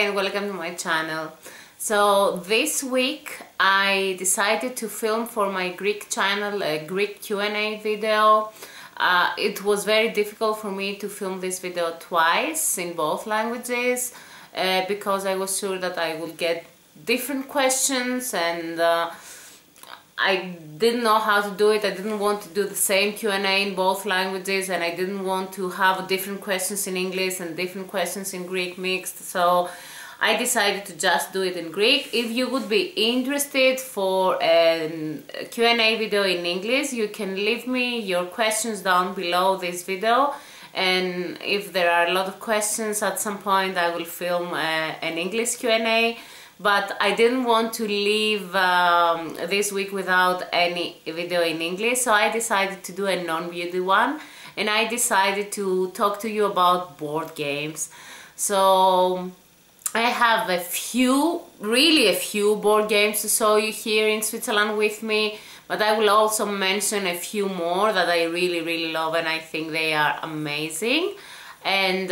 and welcome to my channel. So this week I decided to film for my Greek channel a Greek Q&A video. It was very difficult for me to film this video twice in both languages because I was sure that I would get different questions, and I didn't know how to do it. I didn't want to do the same Q&A in both languages, and I didn't want to have different questions in English and different questions in Greek mixed, so I decided to just do it in Greek. If you would be interested for a Q&A video in English, you can leave me your questions down below this video, and if there are a lot of questions at some point I will film an English Q&A. But I didn't want to leave this week without any video in English, so I decided to do a non-beauty one, and I decided to talk to you about board games. So I have really a few board games to show you here in Switzerland with me, but I will also mention a few more that I really love and I think they are amazing. And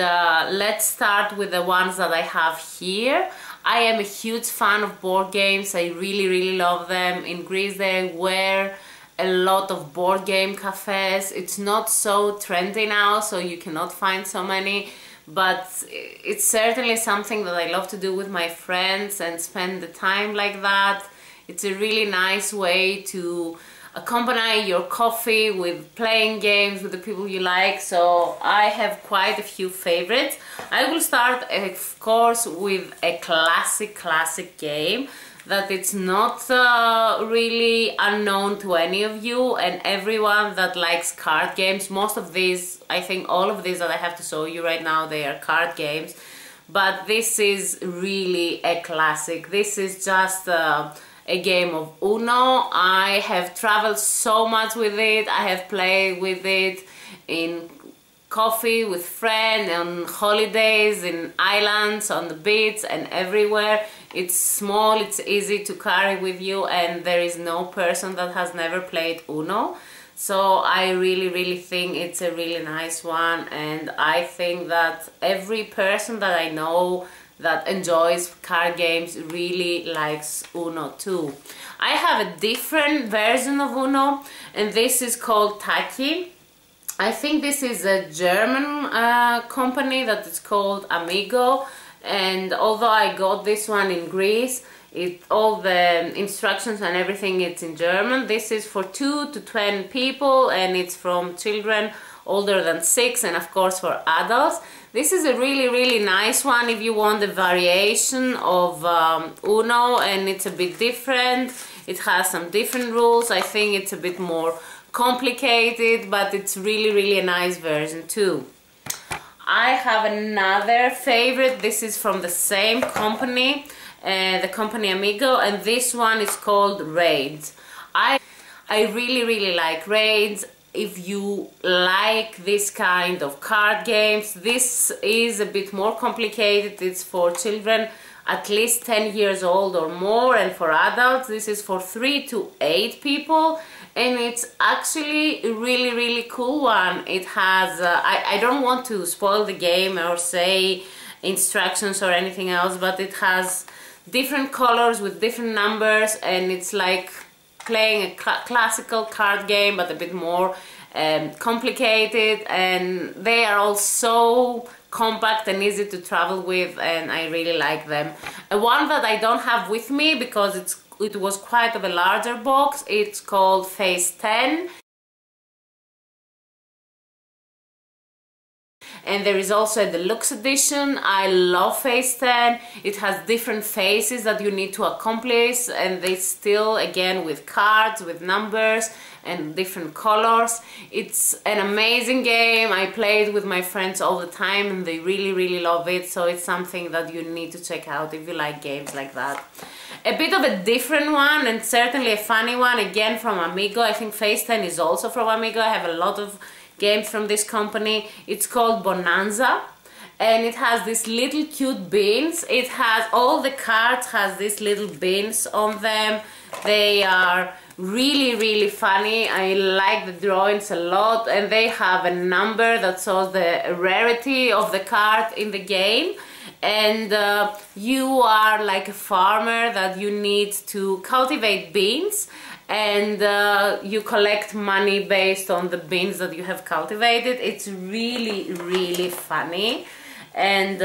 let's start with the ones that I have here. I am a huge fan of board games. I really love them. In Greece there were a lot of board game cafes. It's not so trendy now, so you cannot find so many, but it's certainly something that I love to do with my friends and spend the time like that. It's a really nice way to accompany your coffee with playing games with the people you like, so I have quite a few favorites. I will start, of course, with a classic game that it's not really unknown to any of you and everyone that likes card games. Most of these, I think all of these that I have to show you right now, they are card games, but this is really a classic. This is just a game of Uno. I have traveled so much with it. I have played with it in coffee with friends, on holidays, in islands, on the beach and everywhere. It's small, it's easy to carry with you, and there is no person that has never played Uno. So I really think it's a really nice one, and I think that every person that I know that enjoys card games really likes Uno too. I have a different version of Uno, and this is called Taki. I think this is a German company that is called Amigo, and although I got this one in Greece, all the instructions and everything it's in German. This is for 2 to 10 people, and it's from children older than 6, and of course for adults. This is a really nice one if you want a variation of Uno, and it's a bit different. It has some different rules. I think it's a bit more complicated, but it's really a nice version too. I have another favorite. This is from the same company, the company Amigo, and this one is called Raids. I really like Raids. If you like this kind of card games, this is a bit more complicated. It's for children at least 10 years old or more, and for adults this is for 3 to 8 people, and it's actually a really cool one. It has I don't want to spoil the game or say instructions or anything else, but it has different colors with different numbers, and it's like playing a classical card game but a bit more complicated, and they are all so compact and easy to travel with, and I really like them. One that I don't have with me because it was quite of a larger box, it's called Phase 10. And there is also a deluxe edition. I love Phase 10. It has different phases that you need to accomplish, and they still, again, with cards, with numbers and different colors. It's an amazing game. I play it with my friends all the time, and they really love it, so it's something that you need to check out if you like games like that. A bit of a different one, and certainly a funny one, again from Amigo. I think Phase 10 is also from Amigo. I have a lot of games from this company. It's called Bonanza, and it has these little cute beans. It has, all the cards has these little beans on them. They are really funny. I like the drawings a lot, and they have a number that shows the rarity of the card in the game, and you are like a farmer that you need to cultivate beans, and you collect money based on the beans that you have cultivated. It's really, really funny, and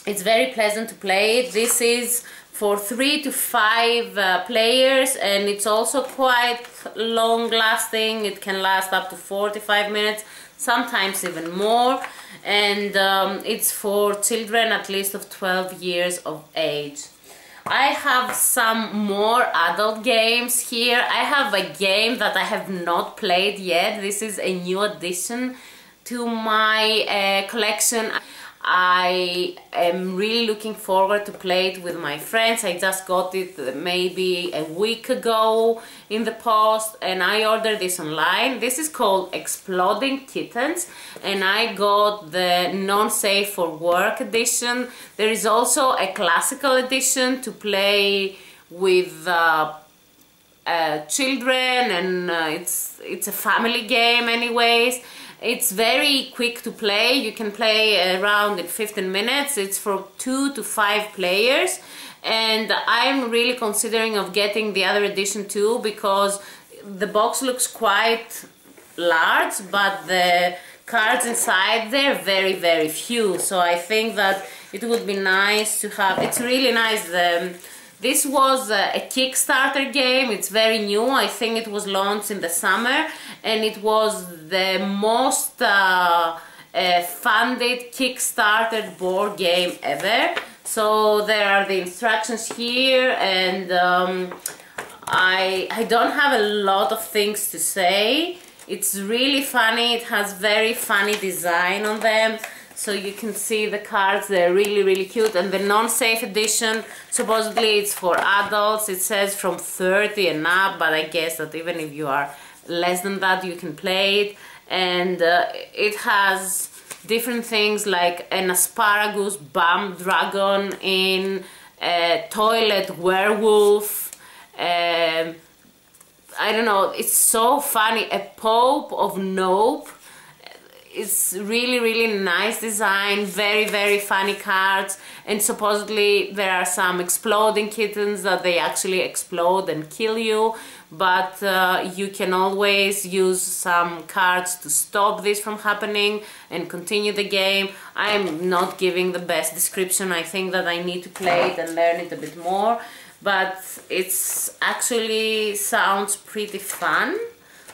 it's very pleasant to play it. This is for 3 to 5 players, and it's also quite long lasting. It can last up to 45 minutes, sometimes even more, and it's for children at least of 12 years of age. I have some more adult games here. I have a game that I have not played yet. This is a new addition to my collection. I am really looking forward to play it with my friends. I just got it maybe a week ago in the post, and I ordered this online. This is called Exploding Kittens, and I got the non-safe for work edition. There is also a classical edition to play with children, and it's a family game anyways. It's very quick to play. You can play around in 15 minutes. It's for 2 to 5 players, and I'm really considering of getting the other edition too, because the box looks quite large, but the cards inside, they're very, very few. So I think that it would be nice to have. It's really nice. This was a Kickstarter game. It's very new. I think it was launched in the summer, and it was the most funded Kickstarter board game ever. So there are the instructions here, and I don't have a lot of things to say. It's really funny. It has very funny design on them. So you can see the cards, they're really, really cute. And the non-safe edition, supposedly it's for adults. It says from 30 and up, but I guess that even if you are less than that, you can play it. And it has different things like an asparagus bomb dragon, in a toilet werewolf. I don't know, it's so funny. A Pope of Nope. It's really, really nice design, very, very funny cards, and supposedly there are some exploding kittens that they actually explode and kill you, but you can always use some cards to stop this from happening and continue the game. I'm not giving the best description. I think that I need to play it and learn it a bit more, but it's actually sounds pretty fun.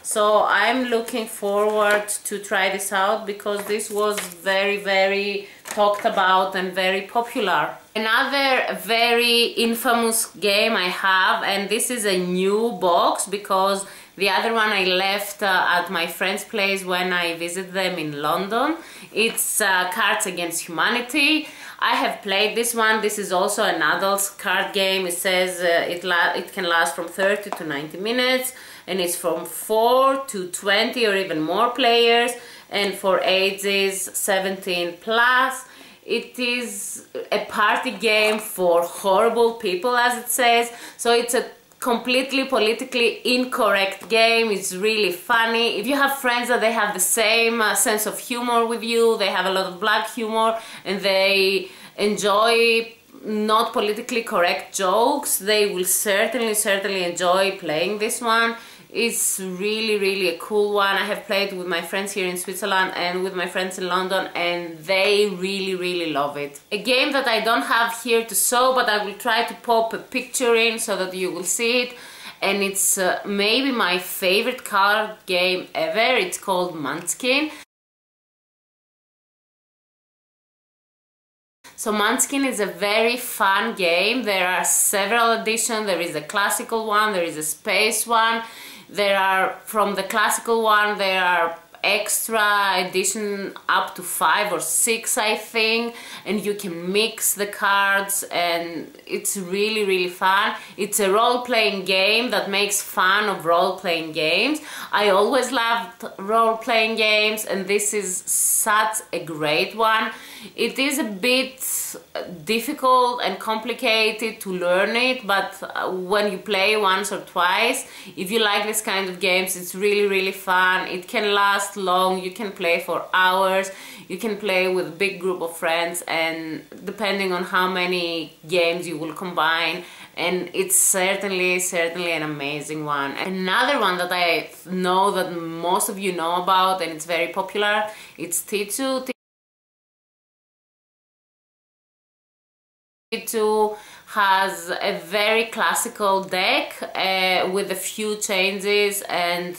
So I'm looking forward to try this out, because this was very, very talked about and very popular. Another very infamous game I have, and this is a new box because the other one I left at my friend's place when I visited them in London. It's Cards Against Humanity. I have played this one. This is also an adult card game. It says it can last from 30 to 90 minutes, and it's from 4 to 20 or even more players, and for ages 17 plus. It is a party game for horrible people, as it says. So it's a completely politically incorrect game. It's really funny. If you have friends that they have the same sense of humor with you, they have a lot of black humor, and they enjoy not politically correct jokes, they will certainly enjoy playing this one. It's really, really a cool one. I have played with my friends here in Switzerland and with my friends in London, and they really, really love it. A game that I don't have here to show, but I will try to pop a picture in so that you will see it. And it's maybe my favorite card game ever. It's called Munchkin. So Munchkin is a very fun game. There are several editions. There is a classical one, there is a space one. There are, from the classical one, there are extra edition up to 5 or 6, I think, and you can mix the cards, and it's really, really fun. It's a role-playing game that makes fun of role-playing games. I always loved role-playing games, and this is such a great one. It is a bit difficult and complicated to learn it, but when you play once or twice, if you like this kind of games, it's really, really fun. It can last long. You can play for hours. You can play with a big group of friends, and depending on how many games you will combine, and it's certainly an amazing one. Another one that I know that most of you know about, and it's very popular, it's Tichu. Tichu has a very classical deck with a few changes, and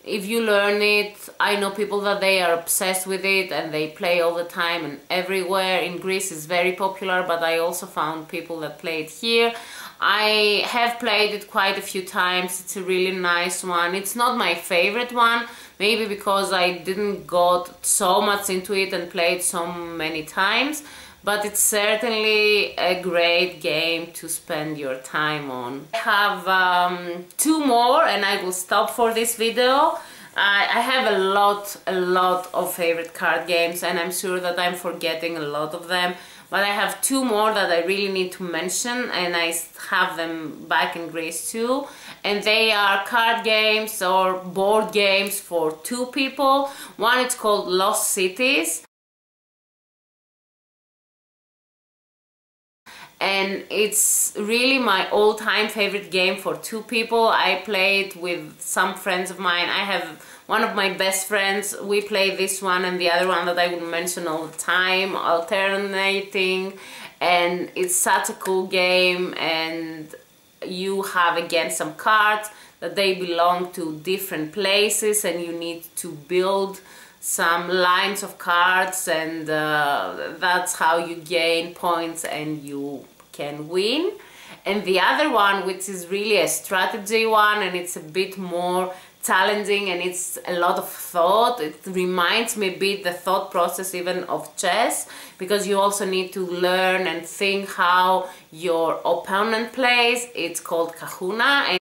if you learn it, I know people that they are obsessed with it and they play all the time and everywhere. In Greece it's very popular, but I also found people that play it here. I have played it quite a few times. It's a really nice one. It's not my favorite one, maybe because I didn't got so much into it and played so many times, but it's certainly a great game to spend your time on. I have two more and I will stop for this video. I have a lot of favorite card games, and I'm sure that I'm forgetting a lot of them, but I have two more that I really need to mention, and I have them back in Greece too, and they are card games or board games for two people. One is called Lost Cities, and it's really my all-time favorite game for two people. I play it with some friends of mine. I have one of my best friends. We play this one and the other one that I would mention all the time, alternating, and it's such a cool game. And you have again some cards that they belong to different places, and you need to build some lines of cards, and that's how you gain points and you can win. And the other one, which is really a strategy one, and it's a bit more challenging and it's a lot of thought. It reminds me a bit the thought process even of chess, because you also need to learn and think how your opponent plays. It's called Kahuna,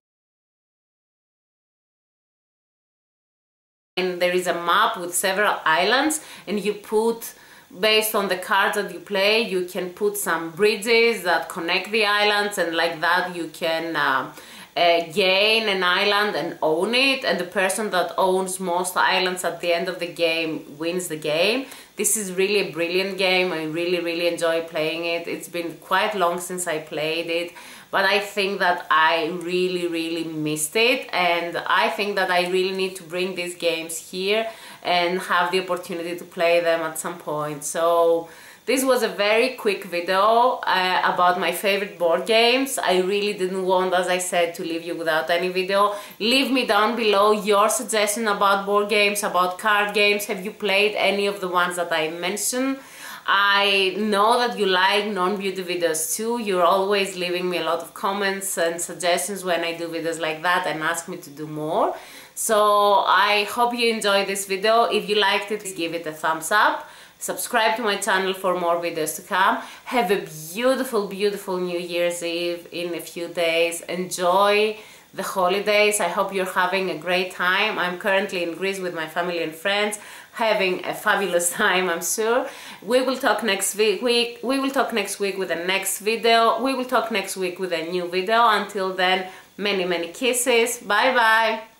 and there is a map with several islands, and you put, based on the cards that you play, you can put some bridges that connect the islands, and like that you can gain an island and own it, and the person that owns most islands at the end of the game wins the game. This is really a brilliant game. I really enjoy playing it. It's been quite long since I played it, but I think that I really missed it, and I think that I really need to bring these games here and have the opportunity to play them at some point. So this was a very quick video about my favorite board games. I really didn't want, as I said, to leave you without any video. Leave me down below your suggestion about board games, about card games. Have you played any of the ones that I mentioned? I know that you like non-beauty videos too. You're always leaving me a lot of comments and suggestions when I do videos like that and ask me to do more. So I hope you enjoyed this video. If you liked it, please give it a thumbs up. Subscribe to my channel for more videos to come. Have a beautiful New Year's Eve in a few days. Enjoy the holidays. I hope you're having a great time. I'm currently in Greece with my family and friends, having a fabulous time, I'm sure. We will talk next week. We will talk next week with the next video. We will talk next week with a new video. Until then, many kisses. Bye bye.